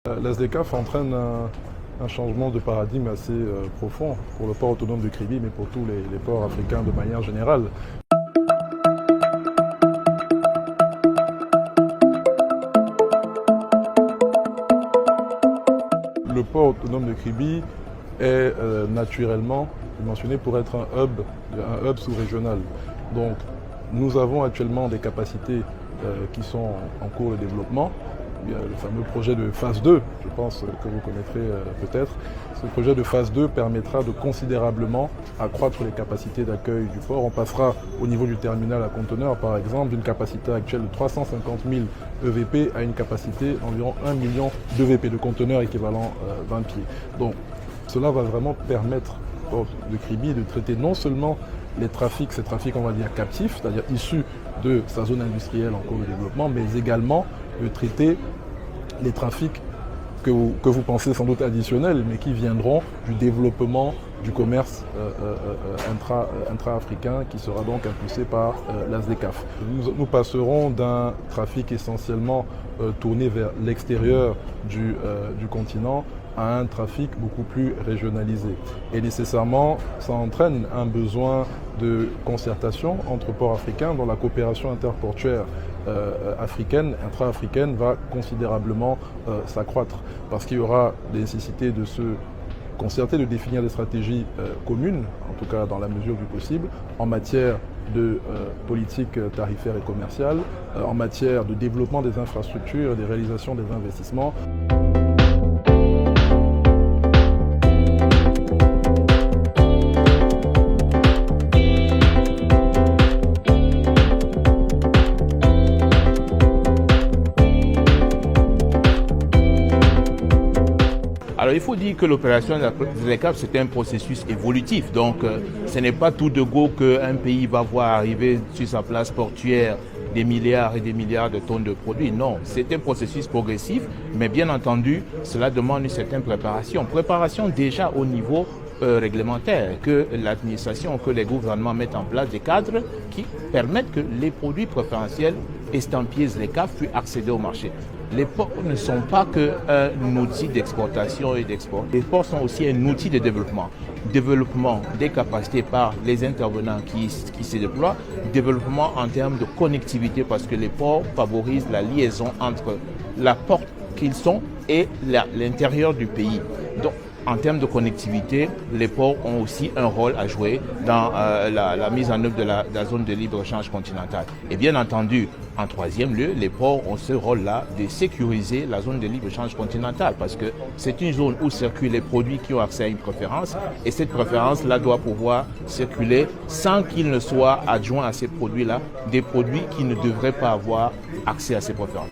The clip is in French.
La SDCAF entraîne un changement de paradigme assez profond pour le port autonome de Kribi, mais pour tous les ports africains de manière générale. Le port autonome de Kribi est naturellement mentionné pour être un hub sous-régional. Donc nous avons actuellement des capacités qui sont en cours de développement. Il y a le fameux projet de phase 2, je pense que vous connaîtrez peut-être. Ce projet de phase 2 permettra de considérablement accroître les capacités d'accueil du port. On passera au niveau du terminal à conteneurs, par exemple, d'une capacité actuelle de 350 000 EVP à une capacité d'environ 1 million d'EVP, de conteneurs équivalent 20 pieds. Donc cela va vraiment permettre au port de Kribi de traiter non seulement les trafics, ces trafics on va dire captifs, c'est-à-dire issus de sa zone industrielle en cours de développement, mais également de traiter les trafics que vous pensez sans doute additionnels, mais qui viendront du développement du commerce intra-africain qui sera donc impulsé par la SDCAF. Nous passerons d'un trafic essentiellement tourné vers l'extérieur du continent à un trafic beaucoup plus régionalisé. Et nécessairement, ça entraîne un besoin de concertation entre ports africains dont la coopération interportuaire intra-africaine va considérablement s'accroître parce qu'il y aura des nécessités de se concerter, de définir des stratégies communes, en tout cas dans la mesure du possible, en matière de politique tarifaire et commerciale, en matière de développement des infrastructures et des réalisations des investissements. Alors il faut dire que l'opération de la SDCAF, c'est un processus évolutif. Donc ce n'est pas tout de go qu'un pays va voir arriver sur sa place portuaire des milliards et des milliards de tonnes de produits. Non, c'est un processus progressif, mais bien entendu, cela demande une certaine préparation. Préparation déjà au niveau réglementaire, que l'administration, que les gouvernements mettent en place des cadres qui permettent que les produits préférentiels estampillés SDCAF puissent accéder au marché. Les ports ne sont pas qu'un outil d'exportation et d'export. Les ports sont aussi un outil de développement. Développement des capacités par les intervenants qui se déploient. Développement en termes de connectivité parce que les ports favorisent la liaison entre la porte qu'ils sont et l'intérieur du pays. Donc, en termes de connectivité, les ports ont aussi un rôle à jouer dans la mise en œuvre de la zone de libre-échange continentale. Et bien entendu, en troisième lieu, les ports ont ce rôle-là de sécuriser la zone de libre-échange continentale parce que c'est une zone où circulent les produits qui ont accès à une préférence et cette préférence-là doit pouvoir circuler sans qu'il ne soit adjoint à ces produits-là des produits qui ne devraient pas avoir accès à ces préférences.